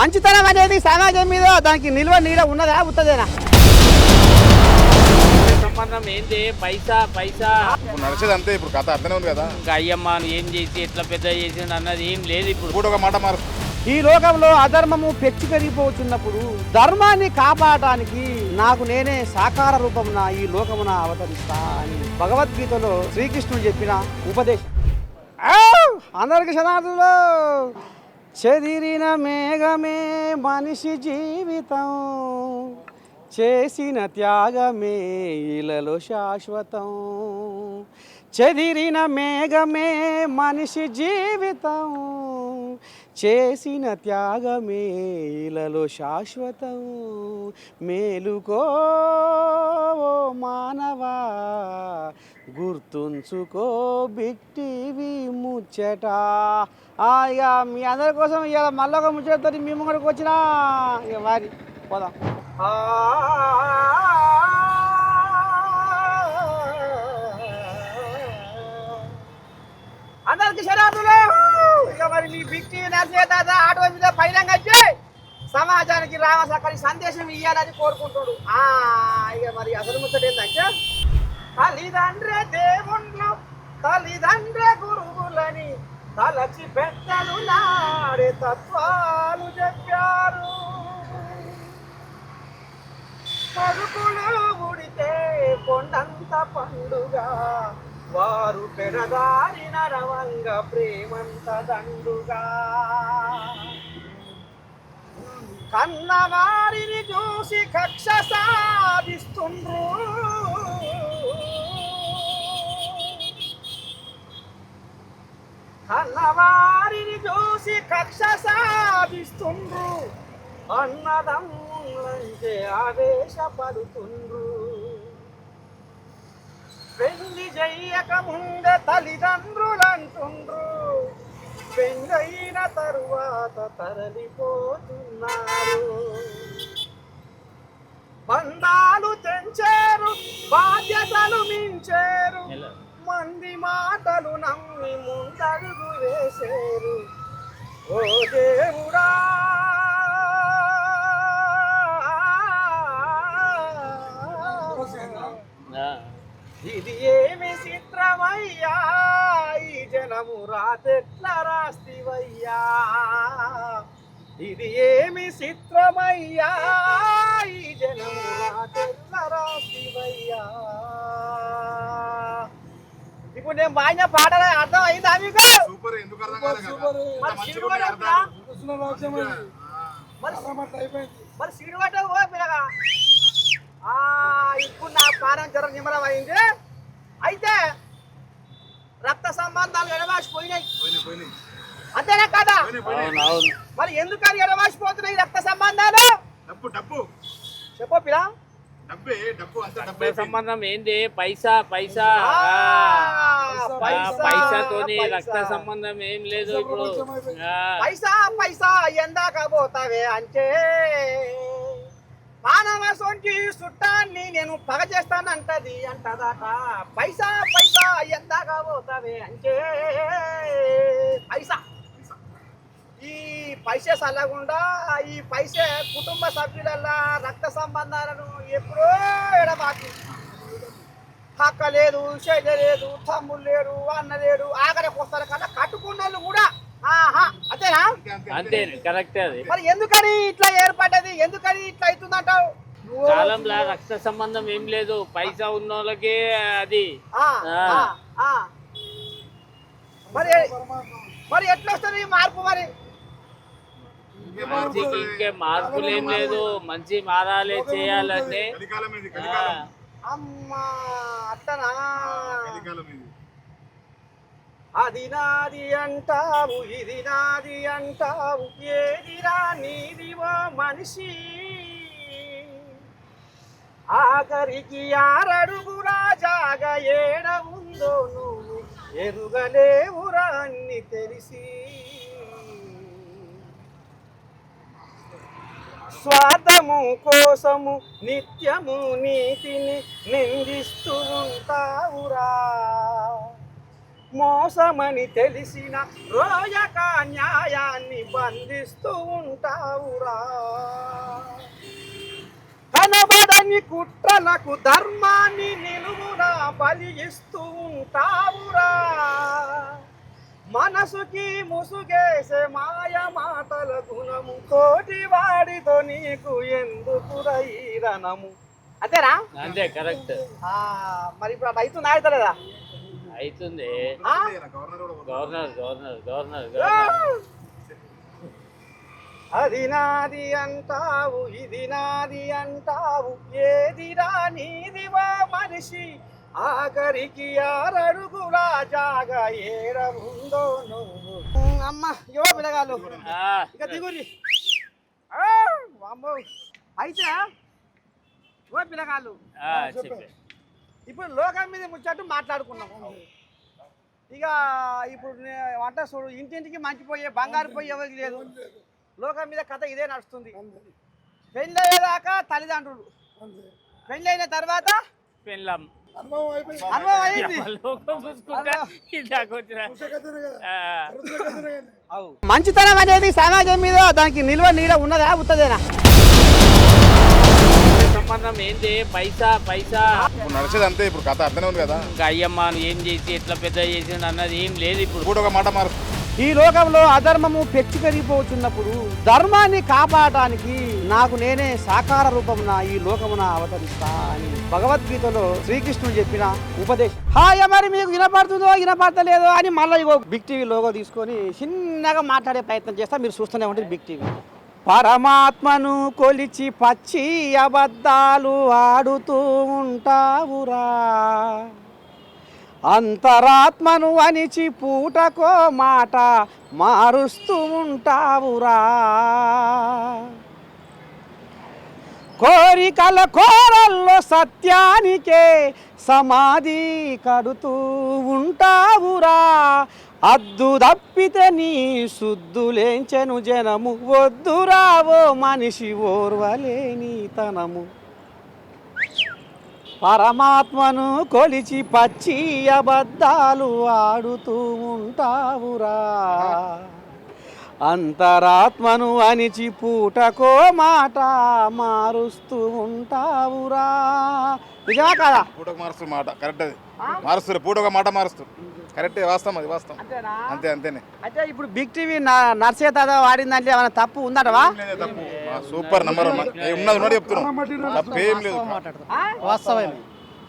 మంచితనం అనేది సమాజం మీద దానికి నిల్వ నీడ ఉన్నదా ఉత్తదేనా? సంబంధం ఏంటి? పైసా పైసా నడిచేది అంతే. ఇప్పుడు కథ అర్థమే ఉంది కదా. ఇంకా అయ్యమ్మ ఏం చేసి ఎట్లా పెద్ద చేసింది అన్నది ఏం లేదు. ఇప్పుడు ఒక మాట మారు. ఈ లోకంలో అధర్మము పెచ్చి పెరిగిపోతున్నప్పుడు ధర్మాన్ని కాపాడటానికి నాకు నేనే సాకార రూపమున ఈ లోకమున అవతరిస్తా అని భగవద్గీతలో శ్రీకృష్ణుడు చెప్పిన ఉపదేశం. అందరికి శతార్థులు. చెదిరిన మేఘమే మనిషి జీవితం, చేసిన త్యాగమే ఇలలో శాశ్వతం. చెదిరిన మేఘమే మనిషి జీవితం, చేసిన త్యాగమే ఇలలో శాశ్వతం. మేలుకో మానవా, గుర్తుంచుకో బిట్టివి ముచ్చట. ఇక మీ అందరి కోసం ఇక మళ్ళీ ఒక ముచ్చటతో మీ ముంగడికి వచ్చినా ఇక వారి పోదాం. అందరికి శరాబులు. ఇక మరి మీ బిక్కి నర్సేత ఆటో మీద పైనంగా వచ్చి సమాజానికి రామసక్కని సందేశం ఇవ్వాలని కోరుకుంటాడు. ఇక మరి అసలు ముచ్చట ఏంటంటే, తల్లిదండ్రే దేవుళ్ళు తల్లిదండ్రే గురువులని తలచి పెద్దలు నాడే తత్వాలు చెప్పారు. పరుకులు ఉడితే కొండంత పండుగ, వారు పెడదారిన రవంగ ప్రేమంత దండుగా. కన్నవారిని చూసి కక్ష సాధిస్తుండ్రు, కన్నవారిని చూసి కక్ష సాధిస్తుండ్రు, అన్నదమ్ములంటే ఆవేశపడుతుండ్రు. పెళ్లి చెయ్యక ముందే తల్లిదండ్రులంటుండ్రు, పెళ్ళైన తరువాత తరలిపోతున్నారు. బంధాలు తెంచారు, బాధ్యతలు మించారు, మంది మాటలు నమ్మి ముందడుగు వేశారు. ఓ దేవుడా, ఇది ఏమి చిత్రమయ్యా, ఈ జనము రాతెట్ల రాస్తివయ్యా. ఇది ఏమి చిత్రమయ్యా, ఈ జనము రాతెట్ల రాస్తివయ్యా. ఇప్పుడు నేను బాగా పాటలు అర్థం అయిందా మీకు? మరి సీడు పట్ట పిల్లగా. ఇప్పుడు నా పానం జ్వరం నిమ్మలం అయింది. అయితే రక్త సంబంధాలు ఎడవాసిపోయినాయి, అంతేనా కదా? మరి ఎందుకని ఎడవాసిపోతున్నాయి రక్త సంబంధాలు? చెప్పు పిల్ల. సంబంధం ఏంది? పైసా పైసా పైసాతోని రక్త సంబంధం ఏం లేదు. ఇప్పుడు పైసా పైసా ఎందాక పోతావే అంటే, మానవ సొంటి చుట్టాన్ని నేను పగ చేస్తానంటది అంటదట. పైసా పైసా ఎందాక పోతావే అంటే, పైసా ఈ పైసే సల్లగుండా ఈ పైసే కుటుంబ సభ్యులల్లా రక్త సంబంధాలను ఎప్పుడో ఎడబాకి. అక్క లేదు, చెల్లె లేదు, తమ్ముడు లేడు, అన్న లేడు, ఆఖరికి వస్తారు కదా కట్టుకున్న వాళ్ళు కూడా. అంతేనా? అంతే, కరెక్ట్. అది మరి ఎందుకని ఇట్లా ఏర్పడ్డది, ఎందుకని ఇట్లా అవుతుందంటావు? కాలంలో రక్త సంబంధం ఏం లేదు, పైసా ఉన్న వాళ్ళకే అది. మరి మరి ఎట్లా వస్తుంది మార్పు? మరి మంచికి ఇంకే మార్పులు ఏం లేదు, మంచి మారాలి చేయాలంటే. అమ్మా అట్టనా? అది నాది అంటావు, ఇది నాది అంటావు, ఏదిరా నీదివో మనిషి. ఆఖరికి ఆరడుగురా జాగ ఏడ ఉందో నువ్వు ఎరుగలేవురా అన్ని తెలిసి. స్వార్థము కోసము నిత్యము నీతిని నిందిస్తూ ఉంటావురా. మోసమని తెలిసిన రోజక న్యాయాన్ని బంధిస్తూ ఉంటావురా. లేని కుట్రలకు ధర్మాన్ని నిలువునా బలి ఇస్తూ ఉంటావురా. మనసుకి ముసుగేసే మాయ మాటల గుణము తోటి వాడితో నీకు ఎందుకు రైరనము. అంతేనా? అంతే కరెక్ట్. మరి ఇప్పుడు అది అవుతుంది అవుతలేదా? అవుతుంది. ఆ? గవర్నర్ గవర్నర్ గవర్నర్ అది నాది అంటావు, ఇది నాది అంటావు, ఏదిరా నీదివా మనిషి, ఆఖరికి ఆరడుగులా జాగా ఏడ ఉందో నువ్వు. అమ్మ యో పిల్లగాళ్ళు ఇక దిగురి. అమ్మో అయితే ఓ పిల్లగాళ్ళు ఇప్పుడు లోకం మీద ముచ్చట్టు మాట్లాడుకున్నాము. ఇక ఇప్పుడు వంట చూడు, ఇంటింటికి మంచిపోయే బంగారు పోయి ఎవరికి లేదు. లోకం మీద కథ ఇదే నడుస్తుంది. పెళ్ళి అయ్యేదాకా తల్లిదండ్రులు, పెళ్ళి అయిన తర్వాత పెళ్ళం అనుభవం అయింది. మంచితనం అనేది సమాజం మీద దానికి నిల్వ నీడ ఉన్నదా ఉత్తదేనా? సంబంధం ఏంటి? పైసా పైసా. ఇప్పుడు నడిచేది అంతే ఇప్పుడు కథ అర్థమే ఉంది కదా. ఇంకా అయ్యమ్మ ఏం చేసి ఎట్లా పెద్ద చేసిండు అన్నది ఏం లేదు ఇప్పుడు. ఇప్పుడు ఒక మాట మారుస్తుంది. ఈ లోకంలో అధర్మము పెచ్చి పెరిగిపోతున్నప్పుడు ధర్మాన్ని కాపాడటానికి నాకు నేనే సాకార రూపమున ఈ లోకమున అవతరిస్తా అని భగవద్గీతలో శ్రీకృష్ణుడు చెప్పిన ఉపదేశం. హాయ్ మరి మీకు వినపడుతుందో వినపడతలేదో అని మళ్ళీ ఇగో బిగ్ టీవీ లోగో తీసుకొని చిన్నగా మాట్లాడే ప్రయత్నం చేస్తా. మీరు చూస్తూనే ఉంటుంది బిగ్ టీవీ. పరమాత్మను కొలిచి పచ్చి అబద్ధాలు ఆడుతూ ఉంటావురా, అంతరాత్మను అనిచి పూటకో మాట మారుస్తూ ఉంటావురా, కోరికల కోరల్లో సత్యానికే సమాధి కడుతూ ఉంటావురా, అద్దు తప్పితే నీ శుద్ధులేంచెను జనము, వద్దురావో మనిషి ఓర్వలేని తనము, పరమాత్మను కొలిచి పచ్చి అబద్ధాలు ఆడుతూ ఉంటావురా, అంతరాత్మను అనిచి పూటకో మాట మారుస్తూ ఉంటావురా. నిజమా కాదా? పూటకు మారుస్తారు మాట కరెక్ట్. అది మారుస్తారు, పూట ఒక మాట మారుస్తారు. కరెక్టే, వాస్తవం, అది వాస్తవం. అంతే అంతేనే. అయితే ఇప్పుడు బిగ్ టీవీ నర్సే తాత వాడిందంటే ఏమైనా తప్పు ఉందటవా? తప్పు సూపర్ నంబర్ ఉన్నది చెప్తున్నాం, తప్పేం లేదు. వాస్తవమే.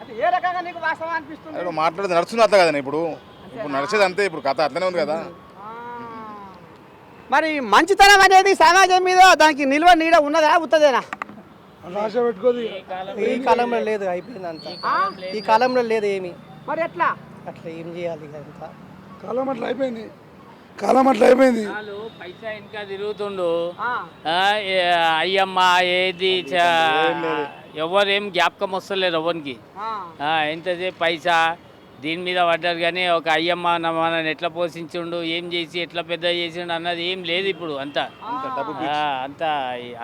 అంటే ఏ రకంగా నీకు వాస్తవం అనిపిస్తుంది? మాట్లాడేది నడుస్తుంది అట్లా కదా. ఇప్పుడు నడిచేది అంతే ఇప్పుడు కథ అట్లనే ఉంది కదా. మరి మంచితనం అనేది సమాజం మీద దానికి నిల్వ నీడ ఉన్నదా ఉత్తదేనా? ఈ కాలంలో లేదు, అయిపోయింది అంతా. ఈ కాలంలో లేదు ఏమి. మరి ఎట్లా అట్లా ఏం చేయాలి అంతా? కాలం అట్లా అయిపోయింది, కాలం అట్లా అయిపోయింది. పైసా ఇంకా తిరుగుతుండు. అయ్యమ్మ ఏది ఎవరేం జ్ఞాపకం వస్తలేదు ఎవరికి. ఎంతసేపు పైసా దీని మీద పడ్డారు కానీ ఒక అయ్యమ్మ మనని ఎట్లా పోషించుండు, ఏం చేసి ఎట్లా పెద్ద చేసిండు అన్నది ఏం లేదు ఇప్పుడు. అంతా అంతా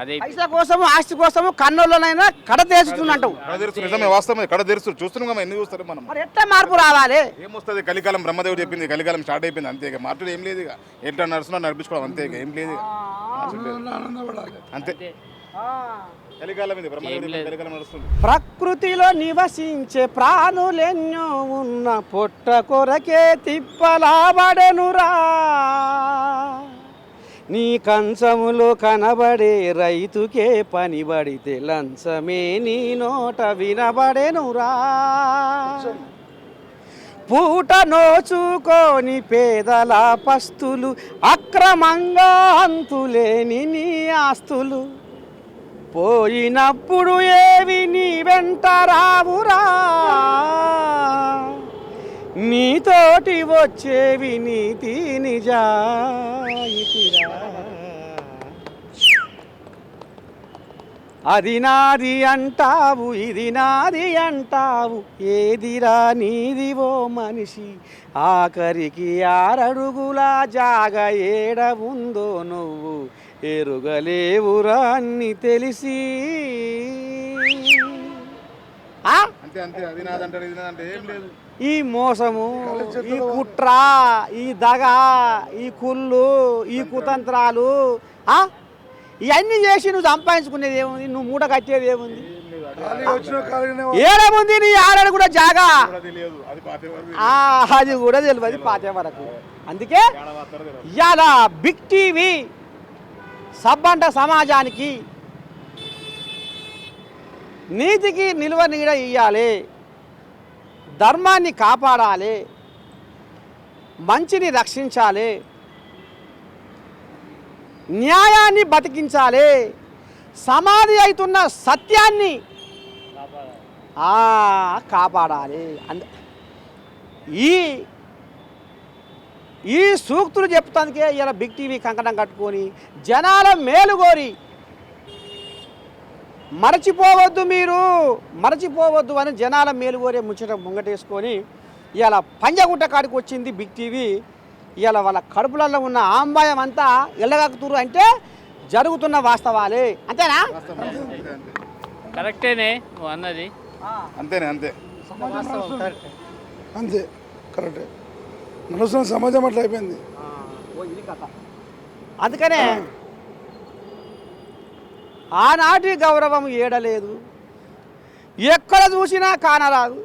అదే పైసా కోసము ఆస్తి కోసము కన్నులనైనా కడ తెరుచుతున్నట్టు. నిజమే, వాస్తవమే. కడ తెరుస్తారు, చూస్తున్నాం. ఎన్ని చూస్తారు మనం? మరి ఎట్లా మార్పు రావాలి? ఏమొస్తుంది? కలికాలం బ్రహ్మదేవుడు చెప్పింది, కలికాలం స్టార్ట్ అయిపోయింది అంతే. ఇక మార్పుడు ఏం లేదు. ఇక ఎట్లా నడుస్తున్నా నడిపించుకోవడం అంతే, ఇక ఏం లేదు. అంతే కలికాలం ఇది, బ్రహ్మదేవుడు కలికాలం నడుస్తుంది. ప్రకృతిలో నివసించే ప్రాణులెన్నో ఉన్న పొట్ట కొరకే తిప్పలాబడెనురా, నీ కంచములో కనబడే రైతుకే పనిబడితే లంచమే నీ నోట వినబడెనురా, పూట నోచుకోని పేదల పస్తులు, అక్రమంగా అంతులేని నీ ఆస్తులు, పోయినప్పుడు ఏవి నీ వెంట రావురా, నీతోటి వచ్చేవి నీతి నిజాయితీరా, అది నాది అంటావు, ఇది నాది అంటావు, ఏదిరా నీదివో మనిషి, ఆఖరికి ఆరడుగుల జాగ ఏడ ఉందో నువ్వు ఎరుగలేవురా అన్ని తెలిసి. అంతే అంతే, అది నాదంటారు, ఇది నాదంటే ఏం లేదు. ఈ మోసము, ఈ కుట్ర, ఈ దగ, ఈ కుళ్ళు, ఈ కుతంత్రాలు ఇవన్నీ చేసి నువ్వు సంపాదించుకునేది ఏముంది? నువ్వు మూట కట్టేది ఏముంది? ఖాళీగా వచ్చిన ఖాళీగానే ఏడముంది నీ ఆడడు కూడా జాగా తెలియదు అది పాతే వరకు అది కూడా తెలియదు పాతే వరకు. అందుకే ఇవాళ బిగ్ టీవీ సబ్బంట సమాజానికి నీతికి నిలువ నీడ ఇయ్యాలి, ధర్మాన్ని కాపాడాలి, మంచిని రక్షించాలి, న్యాయాన్ని బతికించాలి, సమాధి అవుతున్న సత్యాన్ని కాపాడాలి. ఈ సూక్తులు చెప్తానికే ఇలా బిగ్ టీవీ కంకణం కట్టుకొని జనాల మేలుగోరి మరచిపోవద్దు అని జనాల మేలుగోరే ముచ్చట ముంగటేసుకొని ఇలా పంజగుట్ట కాడికి వచ్చింది బిగ్ టీవీ. ఇలా వాళ్ళ కడుపులలో ఉన్న ఆంబాయం అంతా ఎల్లగక్కుతురు అంటే జరుగుతున్న వాస్తవాలే. అంతేనా? కరెక్టేనే నువ్వు అన్నది. అంతేనే అంతే అంతే కరెక్టే. నడుస్తున్న సమాజం అట్లా అయిపోయింది. అందుకనే ఆనాటి గౌరవం ఏడలేదు, ఎక్కడ చూసినా కానరాదు.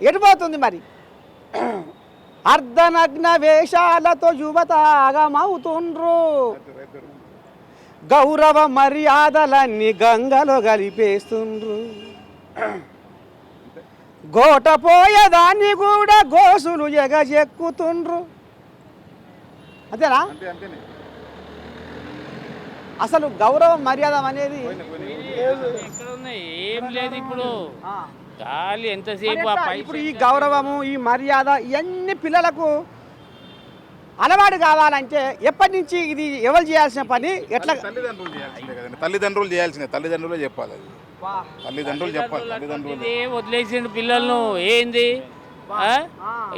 ఎటుపోతుంది మరి? అర్ధనగ్న వేషాలతో యువత ఆగమవుతుండ్రు, గౌరవ మర్యాదలన్నీ గంగలో కలిపేస్తుండ్రు, గోటపోయేదాన్ని కూడా గోసులు ఎగజెక్కుతుండ్రు. అంతేనా? అసలు గౌరవం మర్యాద అనేది ఎక్కడ ఉన్నాయి? ఏం లేదు ఇప్పుడు. గాలి ఎంతసేపు ఇప్పుడు ఈ గౌరవము, ఈ మర్యాద ఇవన్నీ పిల్లలకు అలవాటు కావాలంటే ఎప్పటి నుంచి ఇది ఎవరు చేయాల్సిన పని? ఎట్లా? తల్లిదండ్రులు చేయాల్సిందే కదండి. తల్లిదండ్రులు చేయాల్సిందే, తల్లిదండ్రులే చెప్పాలి. అది తల్లిదండ్రులు చెప్పాలి. తల్లిదండ్రులు వదిలేసిండు పిల్లలను. ఏంది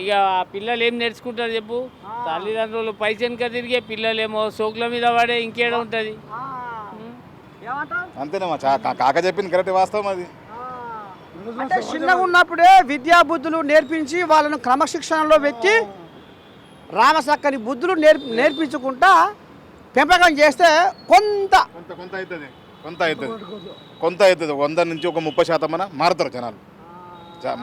ఇక ఆ పిల్లలు ఏం నేర్చుకుంటారు చెప్పు? తల్లిదండ్రులు పైసెనక తిరిగే, పిల్లలేమో సోకుల మీద పడే, ఇంకేడ ఉంటుంది? అంతేనే మా కాక చెప్పింది కరెక్ట్, వాస్తవం అది. అంటే చిన్నగా ఉన్నప్పుడే విద్యా బుద్ధులు నేర్పించి వాళ్ళను క్రమశిక్షణలో పెట్టి రామసక్కని బుద్ధులు నేర్పించుకుంటా పెంపకం చేస్తే కొంత అవుతుంది. 100 నుంచి ఒక 30% మారుతారు జనాలు,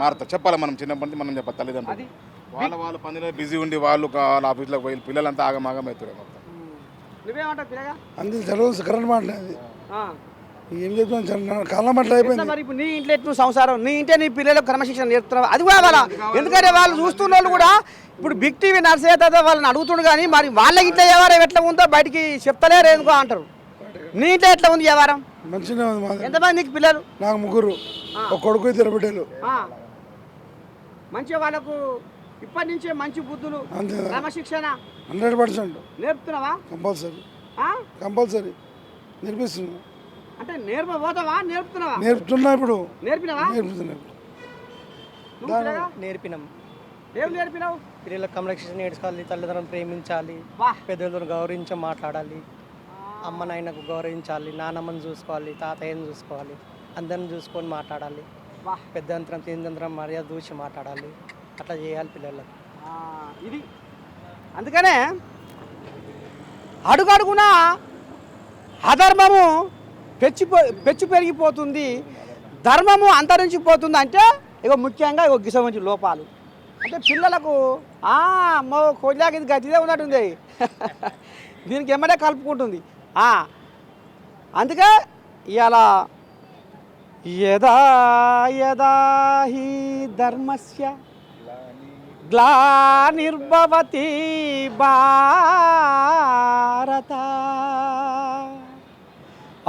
మారుతారు. చెప్పాలి మనం చిన్నప్పటి నుంచి మనం చెప్పాలి. తల్లిదండ్రులు వాళ్ళ పనిలో బిజీ ఉండి వాళ్ళు వాళ్ళ ఆఫీస్లోకి పోయి పిల్లలంతా ఆగమాగం అవుతారు మొత్తం. అందుకే చదువు కరెంట్ మాట్లాడేది. ఏం చెప్తాను, కాలం అట్లా అయిపోయింది. మరి ఇప్పుడు నీ ఇంట్లో ఎట్లు సంసారం, నీ ఇంటే నీ పిల్లలకు క్రమశిక్షణ నేర్పుతున్నావు, అది కావాలా? ఎందుకంటే వాళ్ళు చూస్తున్న వాళ్ళు కూడా ఇప్పుడు బిగ్ టీవీ నర్సేత వాళ్ళని అడుగుతుండు, కానీ మరి వాళ్ళ ఇంట్లో వ్యవహారం ఎట్లా ఉందో బయటికి చెప్తలేరు ఎందుకో అంటారు. నీ ఇంట్లో ఎట్లా ఉంది వ్యవహారం? మంచిగా ఉంది. ఎంతమంది నీకు పిల్లలు? నాకు 3, ఒక కొడుకు 2 బిడ్డలు. మంచిగా వాళ్ళకు ఇప్పటి నుంచే మంచి బుద్ధులు, అంతే, క్రమశిక్షణ 100% నేర్పుతున్నావా? కంపల్సరీ నేర్పిస్తున్నా. అంటే నేర్పబోతావా? నేర్పుతున్నా. ఇప్పుడు నేర్పినావా? నేర్పినాం. ఏం నేర్పినావు? పిల్లలకు క్రమశిక్షణ నేర్చుకోవాలి, తల్లిదండ్రులను ప్రేమించాలి, పెద్దలను గౌరవించి మాట్లాడాలి, అమ్మ నాయనకు గౌరవించాలి, నాన్నమ్మని చూసుకోవాలి, తాతయ్యని చూసుకోవాలి, అందరిని చూసుకొని మాట్లాడాలి, పెద్దంతరం చిన్నంతరం మర్యాద చూసి మాట్లాడాలి. అట్లా చేయాలి పిల్లలకు. ఇది అందుకనే అడుగడుగునా అధర్మము పెచ్చు పెరిగిపోతుంది, ధర్మము అంతరించిపోతుంది. అంటే ఇక ముఖ్యంగా ఇక గిసమంచి లోపాలు అంటే పిల్లలకు కొద్దిలాగా ఇది గట్టిదే ఉన్నట్టుంది, దీనికి ఎమ్మడే కలుపుకుంటుంది. అందుకే ఇవాళ యదా యదా హి ధర్మస్య గ్లానిర్భవతి భారత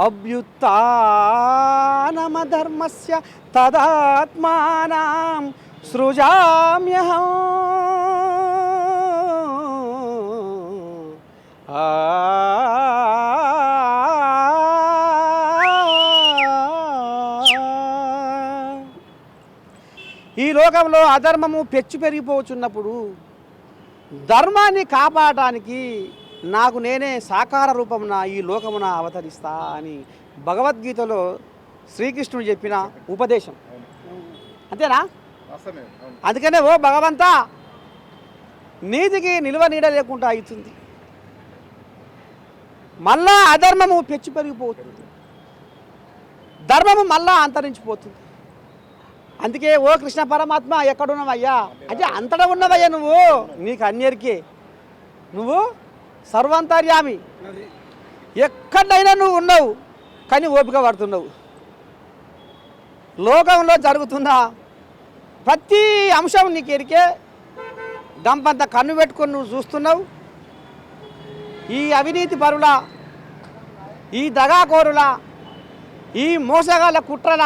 అభ్యుత్థానమధర్మస్య తదాత్మానాం సృజామ్యహం. ఈ లోకంలో అధర్మము పెచ్చు పెరిగిపోతున్నప్పుడు ధర్మాన్ని కాపాడటానికి నాకు నేనే సాకార రూపమున ఈ లోకమున అవతరిస్తా అని భగవద్గీతలో శ్రీకృష్ణుడు చెప్పిన ఉపదేశం. అంతేనా? అందుకనే ఓ భగవంతా, నీతికి నిలువ నీడ లేకుండా అవుతుంది, మళ్ళా అధర్మము పెచ్చు పెరిగిపోతుంది, ధర్మము మళ్ళా అంతరించిపోతుంది. అందుకే ఓ కృష్ణ పరమాత్మ ఎక్కడున్నావయ్యా అంటే అంతటా ఉన్నవయ్యా నువ్వు, నీకు అన్యరికి నువ్వు సర్వాంతర్యామి, ఎక్కడైనా నువ్వు ఉన్నావు కానీ ఓపిక పడుతున్నావు. లోకంలో జరుగుతున్న ప్రతి అంశం నీకు ఎరికే, గంపంత కన్ను పెట్టుకొని నువ్వు చూస్తున్నావు. ఈ అవినీతి పరుల, ఈ దగాకోరుల, ఈ మోసగాళ్ళ కుట్రల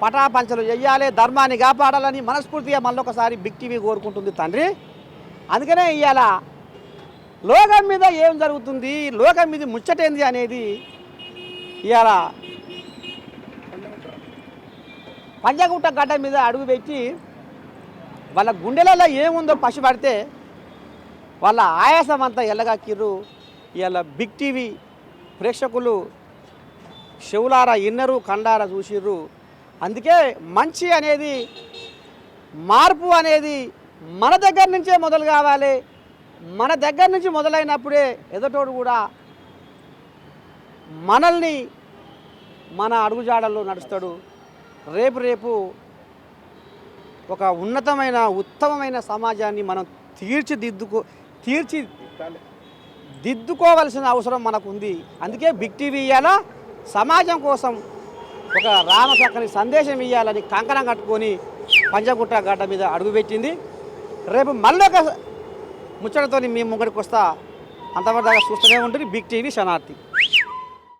పటాపంచలు చెయ్యాలి, ధర్మాన్ని కాపాడాలని మనస్ఫూర్తిగా మళ్ళొకసారి బిగ్ టీవీ కోరుకుంటుంది తండ్రి. అందుకనే ఇవాళ లోకం మీద ఏం జరుగుతుంది, లోకం మీద ముచ్చటేంది అనేది ఇవాళ పంజగుట్ట గడ్డ మీద అడుగు పెట్టి వాళ్ళ గుండెలలో ఏముందో పసిపడితే వాళ్ళ ఆయాసం అంతా ఎల్లగాకిర్రు. ఇవాళ బిగ్ టీవీ ప్రేక్షకులు చెవులారా ఇన్నరు, కండారా చూసిర్రు. అందుకే మంచి అనేది, మార్పు అనేది మన దగ్గర నుంచే మొదలు కావాలి. మన దగ్గర నుంచి మొదలైనప్పుడే ఎదుటోడు కూడా మనల్ని మన అడుగుజాడల్లో నడుస్తాడు. రేపు ఒక ఉన్నతమైన ఉత్తమమైన సమాజాన్ని మనం తీర్చిదిద్దుకోవాల్సిన అవసరం మనకు ఉంది. అందుకే బిగ్ టీవీ ఇవాళ సమాజం కోసం ఒక రామచక్కని సందేశం ఇవ్వాలని కంకణం కట్టుకొని పంజగుట్ట గడ్డ మీద అడుగుపెట్టింది. రేపు మళ్ళీ ఒక ముచ్చటతో మీ ముంగడికి వస్తా. అంతవరదాకా చూస్తూనే ఉంటుంది బిగ్ టీవీ శనార్థి.